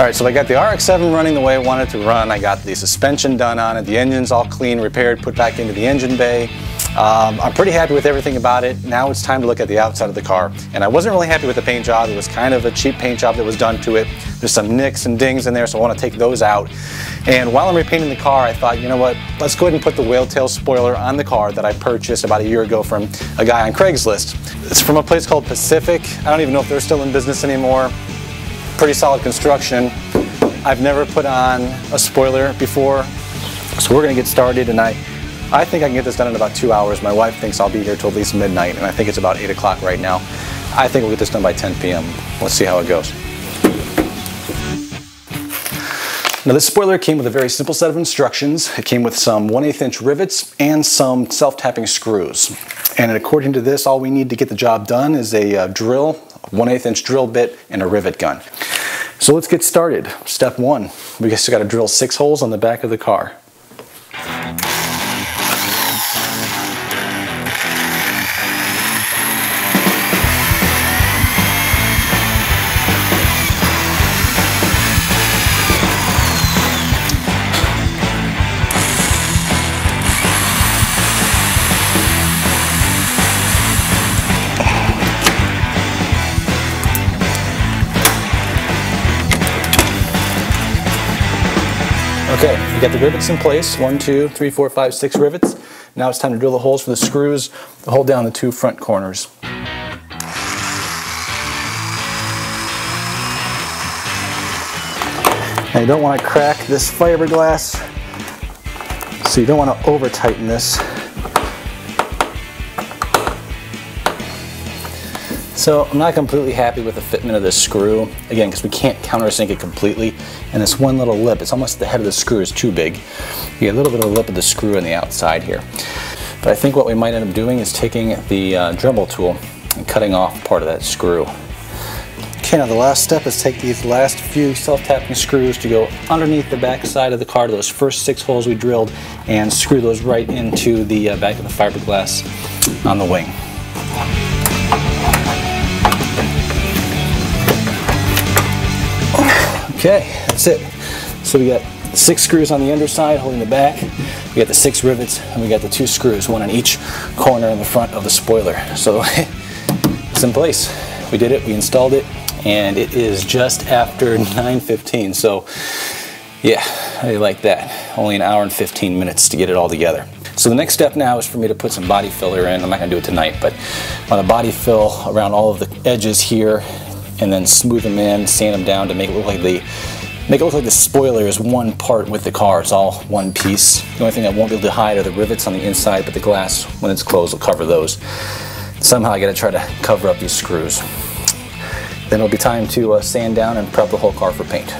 Alright, so I got the RX7 running the way I wanted it to run. I got the suspension done on it, the engine's all clean, repaired, put back into the engine bay. I'm pretty happy with everything about it. Now it's time to look at the outside of the car. And I wasn't really happy with the paint job. It was kind of a cheap paint job that was done to it. There's some nicks and dings in there, so I want to take those out. And while I'm repainting the car, I thought, you know what, let's go ahead and put the whale tail spoiler on the car that I purchased about a year ago from a guy on Craigslist. It's from a place called Pacific. I don't even know if they're still in business anymore. Pretty solid construction. I've never put on a spoiler before, so we're going to get started, and I think I can get this done in about 2 hours. My wife thinks I'll be here till at least midnight, and I think it's about 8 o'clock right now. I think we'll get this done by 10 p.m. Let's see how it goes. Now this spoiler came with a very simple set of instructions. It came with some 1/8 inch rivets and some self-tapping screws. And according to this, all we need to get the job done is a drill, a 1/8 inch drill bit, and a rivet gun. So let's get started. Step one, we just got to drill 6 holes on the back of the car. Okay, we got the rivets in place. 1, 2, 3, 4, 5, 6 rivets. Now it's time to drill the holes for the screws to hold down the 2 front corners. Now you don't want to crack this fiberglass, so you don't want to over tighten this. So I'm not completely happy with the fitment of this screw, again, because we can't countersink it completely. And this one little lip, it's almost the head of the screw is too big. You get a little bit of the lip of the screw on the outside here. But I think what we might end up doing is taking the Dremel tool and cutting off part of that screw. Okay, now the last step is take these last few self-tapping screws to go underneath the back side of the car to those first 6 holes we drilled and screw those right into the back of the fiberglass on the wing. Okay, that's it. So we got 6 screws on the underside holding the back, we got the 6 rivets, and we got the 2 screws, 1 on each corner in the front of the spoiler. So it's in place. We did it, we installed it, and it is just after 9:15. So yeah, I like that. Only an hour and 15 minutes to get it all together. So the next step now is for me to put some body filler in. I'm not gonna do it tonight, but I want to body fill around all of the edges here, and then smooth them in, sand them down to make it look like the spoiler is one part with the car. It's all one piece. The only thing I won't be able to hide are the rivets on the inside, but the glass, when it's closed, will cover those. Somehow I gotta try to cover up these screws. Then it'll be time to sand down and prep the whole car for paint.